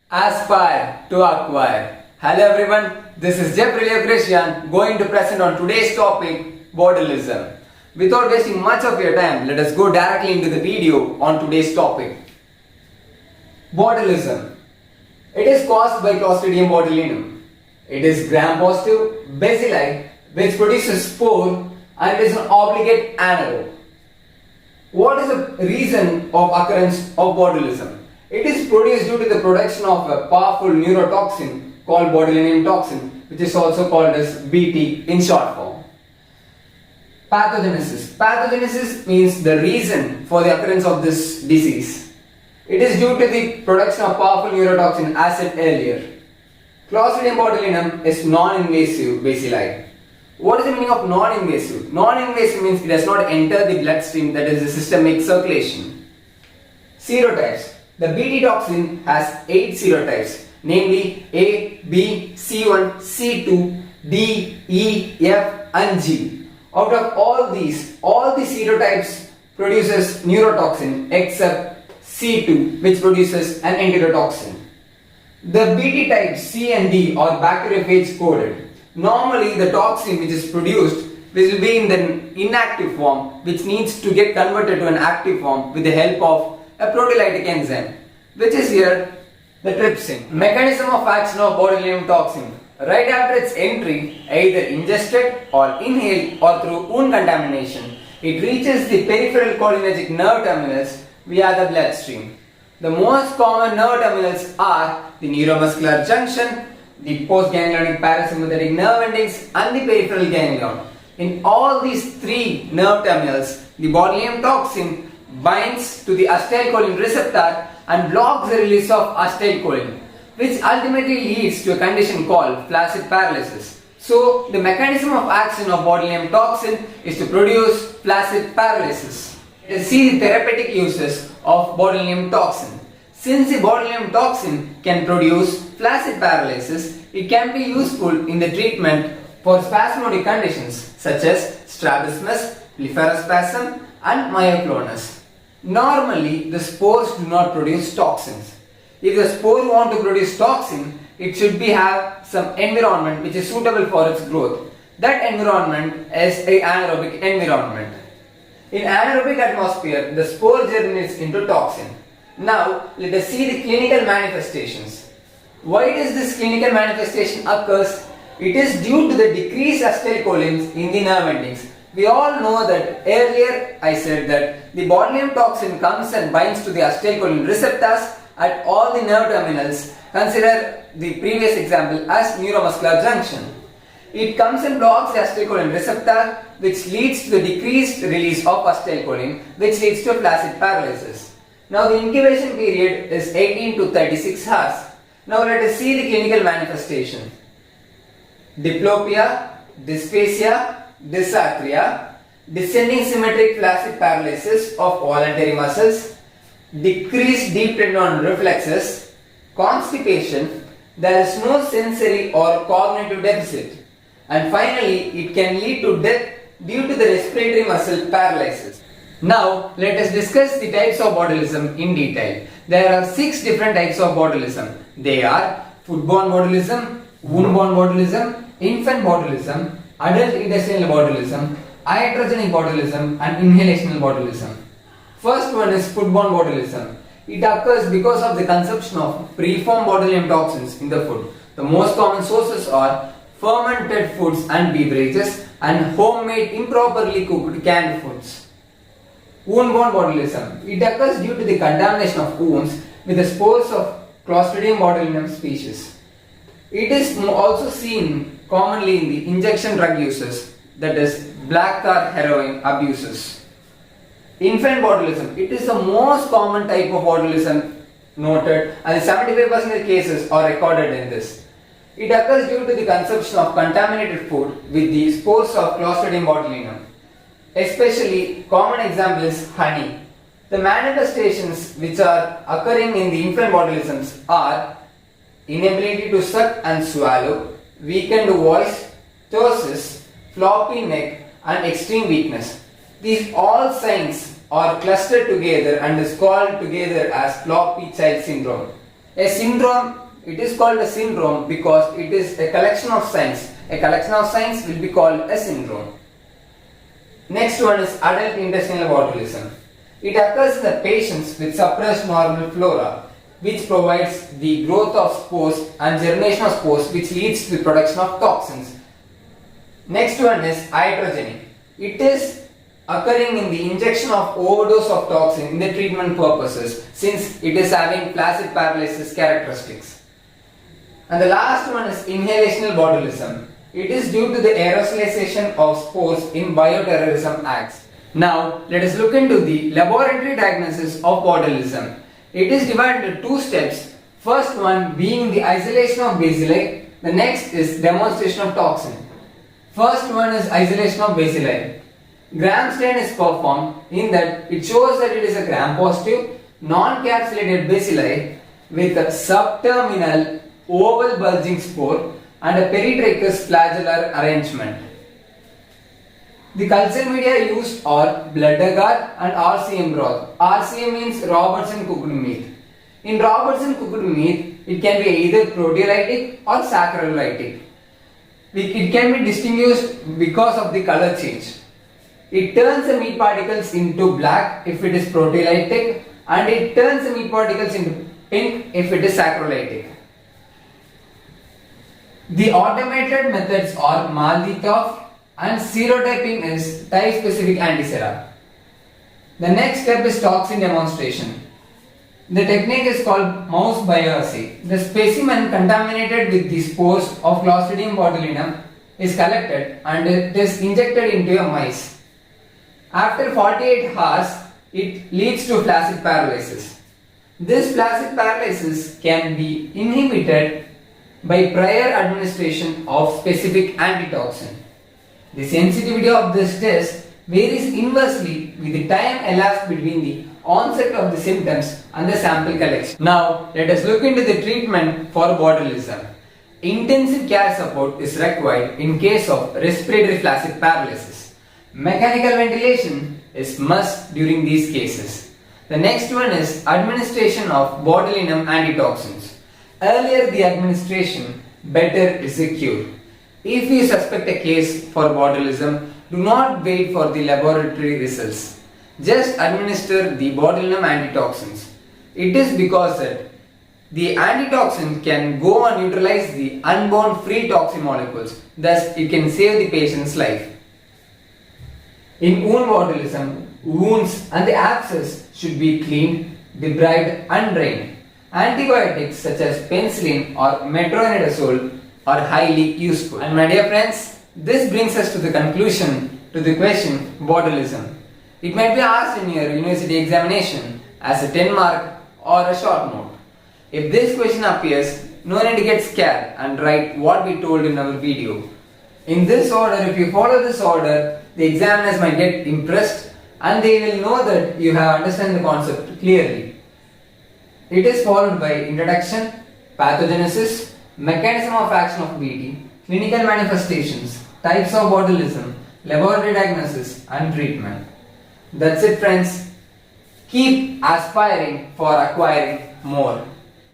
Aspire to acquire. Hello everyone, this is Christian going to present on today's topic, botulism. Without wasting much of your time, let us go directly into the video on today's topic. Botulism. It is caused by Clostridium botulinum. It is gram-positive bacilli which produces spore and it is an obligate anaerobe. What is the reason of occurrence of botulism? It is produced due to the production of a powerful neurotoxin called Botulinumtoxin, which is also called as BT in short form. Pathogenesis. Pathogenesis means the reason for the occurrence of this disease. It is due to the production of powerful neurotoxin as said earlier. Clostridium botulinum is non-invasive bacilli. What is the meaning of non-invasive? Non-invasive means it does not enter the bloodstream, that is the systemic circulation. Serotypes. The BT toxin has 8 serotypes, namely A, B, C1, C2, D, E, F and G. Out of all the serotypes produces neurotoxin except C2, which produces an enterotoxin. The BT types C and D are bacteriophage coded. Normally the toxin which is produced will be in the inactive form, which needs to get converted to an active form with the help of a proteolytic enzyme, which is here the trypsin. Mechanism of action of botulinum toxin. Right after its entry, either ingested or inhaled or through wound contamination, it reaches the peripheral cholinergic nerve terminals via the bloodstream. The most common nerve terminals are the neuromuscular junction, the postganglionic parasympathetic nerve endings and the peripheral ganglion. In all these three nerve terminals, the botulinum toxin binds to the acetylcholine receptor and blocks the release of acetylcholine, which ultimately leads to a condition called flaccid paralysis. So, the mechanism of action of botulinum toxin is to produce flaccid paralysis. Let us see the therapeutic uses of botulinum toxin. Since the botulinum toxin can produce flaccid paralysis, it can be useful in the treatment for spasmodic conditions such as strabismus, blepharospasm and myoclonus. Normally, the spores do not produce toxins. If the spore want to produce toxin, it should have some environment which is suitable for its growth. That environment is an anaerobic environment. In anaerobic atmosphere, the spore germinates into toxin. Now, let us see the clinical manifestations. Why does this clinical manifestation occurs? It is due to the decreased acetylcholines in the nerve endings. We all know that earlier I said that the botulinum toxin comes and binds to the acetylcholine receptors at all the nerve terminals. Consider the previous example as neuromuscular junction. It comes and blocks the acetylcholine receptor, which leads to the decreased release of acetylcholine, which leads to flaccid paralysis. Now the incubation period is 18 to 36 hours. Now let us see the clinical manifestation. Diplopia, dysphasia, dysarthria, descending symmetric flaccid paralysis of voluntary muscles, decreased deep tendon reflexes, constipation, there is no sensory or cognitive deficit, and finally it can lead to death due to the respiratory muscle paralysis. Now let us discuss the types of botulism in detail. There are 6 different types of botulism. They are foodborne botulism, wound-borne botulism, infant botulism, adult intestinal botulism, iatrogenic botulism and inhalational botulism. First one is foodborne botulism. It occurs because of the consumption of preformed botulinum toxins in the food. The most common sources are fermented foods and beverages and homemade improperly cooked canned foods. Wound-borne botulism. It occurs due to the contamination of wounds with the spores of Clostridium botulinum species. It is also seen commonly in the injection drug uses, that is black tar heroin abuses. Infant botulism. It is the most common type of botulism noted, and 75% of cases are recorded in this. It occurs due to the consumption of contaminated food with the spores of Clostridium botulinum. Especially common example is honey. The manifestations which are occurring in the infant botulisms are inability to suck and swallow, weakened voice, ptosis, floppy neck and extreme weakness. These all signs are clustered together and is called together as floppy child syndrome. A syndrome, it is called a syndrome because it is a collection of signs. A collection of signs will be called a syndrome. Next one is adult intestinal botulism. It occurs in the patients with suppressed normal flora, which provides the growth of spores and germination of spores, which leads to the production of toxins. Next one is iatrogenic. It is occurring in the injection of overdose of toxin in the treatment purposes, since it is having flaccid paralysis characteristics. And the last one is inhalational botulism. It is due to the aerosolization of spores in bioterrorism acts. Now let us look into the laboratory diagnosis of botulism. It is divided into two steps. First one being the isolation of bacilli. The next is demonstration of toxin. First one is isolation of bacilli. Gram stain is performed in that it shows that it is a gram-positive, non-capsulated bacilli with a subterminal oval bulging spore and a peritrachous flagellar arrangement. The culture media used are blood agar and RCM broth. RCM means Robertson cooked meat. In Robertson cooked meat, it can be either proteolytic or saccharolytic. It can be distinguished because of the color change. It turns the meat particles into black if it is proteolytic, and it turns the meat particles into pink if it is saccharolytic. The automated methods are Mal-Dietrich, and serotyping is type-specific antisera. The next step is toxin demonstration. The technique is called mouse biopsy. The specimen contaminated with the spores of Clostridium botulinum is collected and it is injected into a mice. After 48 hours, it leads to flaccid paralysis. This flaccid paralysis can be inhibited by prior administration of specific antitoxin. The sensitivity of this test varies inversely with the time elapsed between the onset of the symptoms and the sample collection. Now, let us look into the treatment for botulism. Intensive care support is required in case of respiratory flaccid paralysis. Mechanical ventilation is must during these cases. The next one is administration of botulinum antitoxins. Earlier the administration, better is a cure. If you suspect a case for botulism, do not wait for the laboratory results. Just administer the botulinum antitoxins. It is because that the antitoxin can go and neutralize the unbound free toxin molecules. Thus, it can save the patient's life. In wound botulism, wounds and the abscess should be cleaned, debrided and drained. Antibiotics such as penicillin or metronidazole are highly useful. And my dear friends, this brings us to the conclusion to the question botulism. It might be asked in your university examination as a 10 mark or a short note. If this question appears, no need to get scared and write what we told in our video. In this order, if you follow this order, the examiners might get impressed and they will know that you have understood the concept clearly. It is followed by introduction, pathogenesis, mechanism of action of BT, clinical manifestations, types of botulism, laboratory diagnosis and treatment. That's it, friends. Keep aspiring for acquiring more.